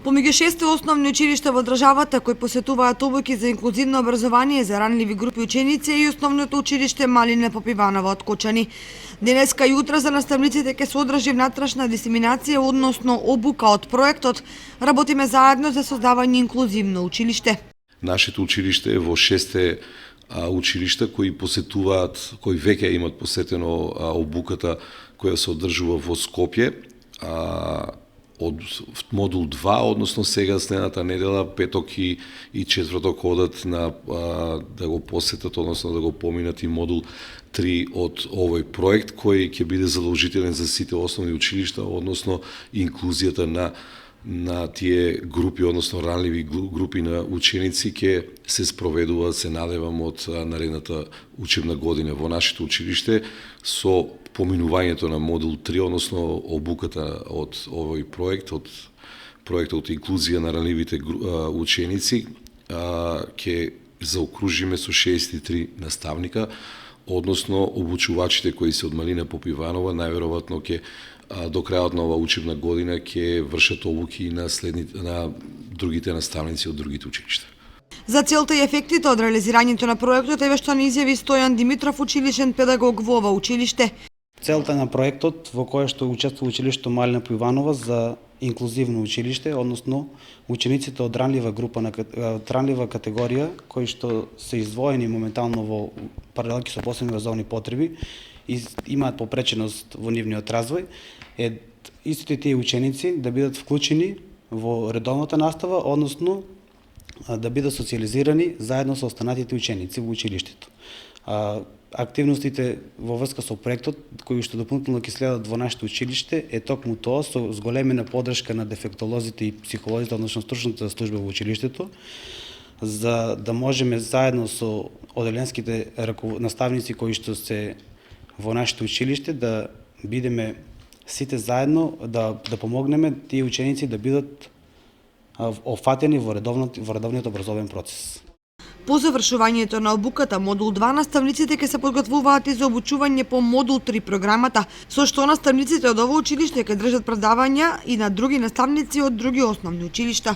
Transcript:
Помеѓу 6 основни училишта во државата кои посетуваат обуки за инклузивно образование за ранливи групи ученици и основното училиште Малина Попиванова од Кочани. Денеска и утре за наставниците ќе се одржи внатрешна дисеминација, односно обука од проектот "Работиме заедно за создавање инклузивно училиште". Нашето училиште е во 6 училишта кои посетуваат, кои веќе имат посетено обуката која се одржува во Скопје. Од модул 2, односно сега следната недела, петок и четврток одат на да го посетат, односно да го поминат и модул 3 од овој проект кој ќе биде задолжителен за сите основни училишта, односно инклузијата на тие групи, односно ранливи групи на ученици ќе се спроведува, се надевам, од наредната учебна година во нашето училиште со поминувањето на модул 3, односно обуката од овој проект, од проектот инклузија на ранливите ученици, ќе заокружиме со 63 наставника, односно обучувачите кои се од Малина Попиванова, најверојатно ќе до крајот на оваа учебна година ќе вршат обуки на другите наставници од другите училишта. За целта и ефектите од реализирањето на проектот еве што ни изјави Стојан Димитров, училишен педагог во ова училиште. Целта на проектот во кој што учествува училиштето Малина Попиванова за инклузивно училиште, односно учениците од ранлива категорија кои што се издвоени моментално во паралелки со посебни образовни потреби и имаат попреченост во нивниот развој, е истите тие ученици да бидат вклучени во редовната настава, односно да бидат социјализирани заедно со останатите ученици во училиштето. Активностите во врска со проектот, кои што дополнително ќе следат во нашето училиште, е токму тоа со зголемена поддршка на дефектолозите и психолозите, односно стручната служба во училиштето, за да можеме заедно со оделенските наставници кои што се во нашето училиште да бидеме сите заедно, да помогнеме тие ученици да бидат офатени во редовниот образовен процес. По завршувањето на обуката модул 2, наставниците ќе се подготвуваат и за обучување по модул 3 програмата, со што наставниците од ово училиште ќе држат предавања и на други наставници од други основни училишта.